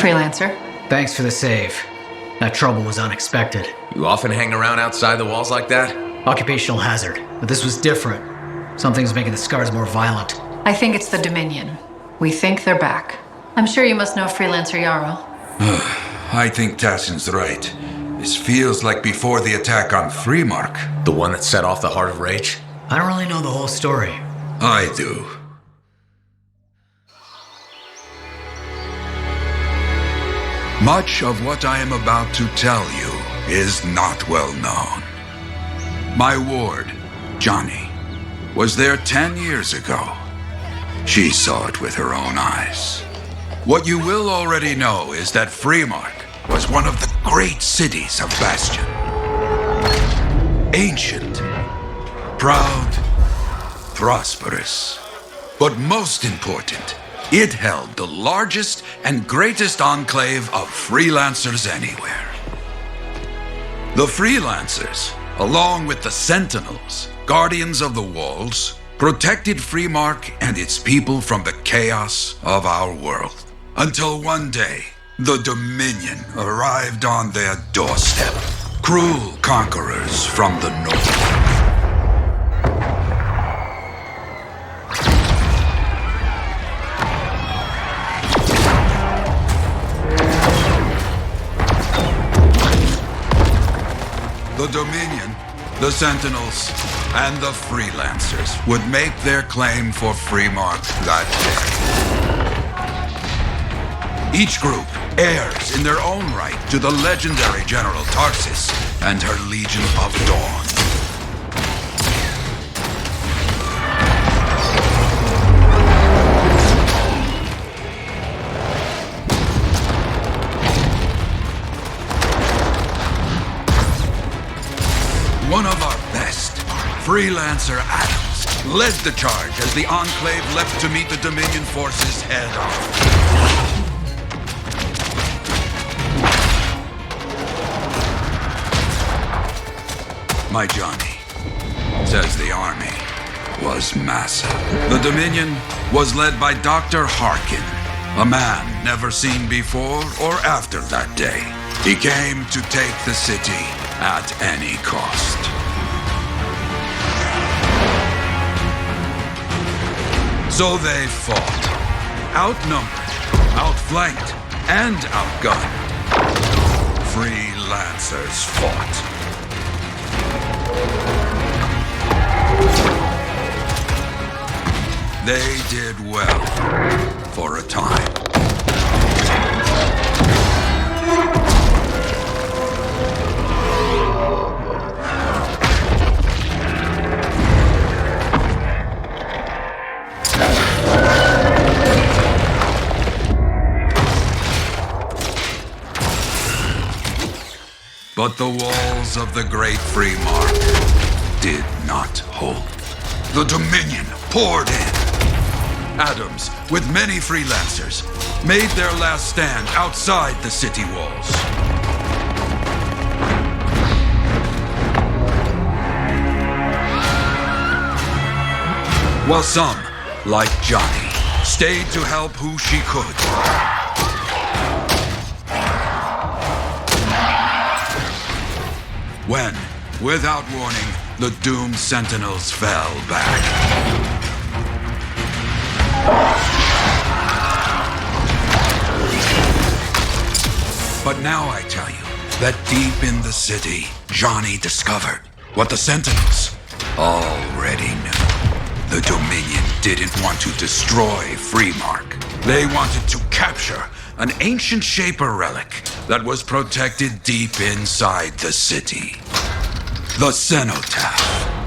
S8: Freelancer.
S19: Thanks for the save. That trouble was unexpected.
S18: You often hang around outside the walls like that?
S19: Occupational hazard. But this was different. Something's making the scars more violent.
S8: I think it's the Dominion. We think they're back. I'm sure you must know Freelancer Yarrow.
S14: I think Tassin's right. This feels like before the attack on Freemark.
S18: The one that set off the Heart of Rage?
S19: I don't really know the whole story.
S14: I do. Much of what I am about to tell you is not well known. My ward, Johnny, was there 10 years ago. She saw it with her own eyes. What you will already know is that Freemark was one of the great cities of Bastion. Ancient, proud, prosperous. But most important, it held the largest and greatest enclave of freelancers anywhere. The Freelancers, along with the Sentinels, guardians of the walls, protected Freemark and its people from the chaos of our world. Until one day, the Dominion arrived on their doorstep. Cruel conquerors from the north. The Dominion, the Sentinels, and the Freelancers would make their claim for Freemark that day. Each group heirs in their own right to the legendary General Tarsus and her Legion of Dawn. One of our best, Freelancer Adams, led the charge as the Enclave left to meet the Dominion forces head on. My Johnny says the army was massive. The Dominion was led by Dr. Harkin, a man never seen before or after that day. He came to take the city at any cost. So they fought, outnumbered, outflanked, and outgunned. Freelancers fought. They did well for a time. But the walls of the Great Free Mark did not hold. The Dominion poured in. Adams, with many freelancers, made their last stand outside the city walls. While some, like Johnny, stayed to help who she could. When, without warning, the doomed sentinels fell back. But now I tell you that deep in the city, Johnny discovered what the sentinels already knew. The Dominion didn't want to destroy Freemark. They wanted to capture an ancient Shaper relic that was protected deep inside the city. The Cenotaph.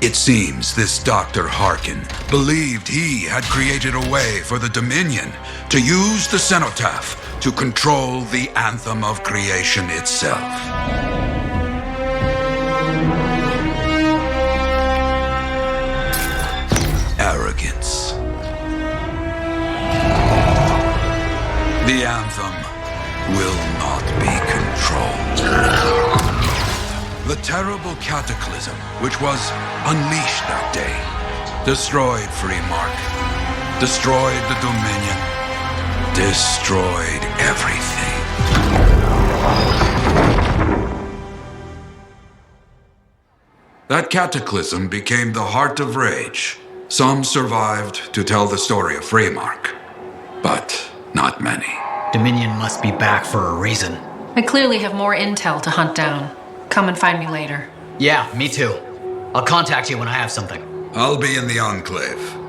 S14: It seems this Dr. Harkin believed he had created a way for the Dominion to use the Cenotaph to control the Anthem of creation itself. Arrogance. The Anthem will not be controlled. The terrible cataclysm which was unleashed that day destroyed Freemark, destroyed the Dominion, destroyed everything. That cataclysm became the heart of rage. Some survived to tell the story of Freemark, but not many.
S19: Dominion must be back for a reason.
S8: I clearly have more intel to hunt down. Come and find me later.
S19: Yeah, me too. I'll contact you when I have something.
S14: I'll be in the Enclave.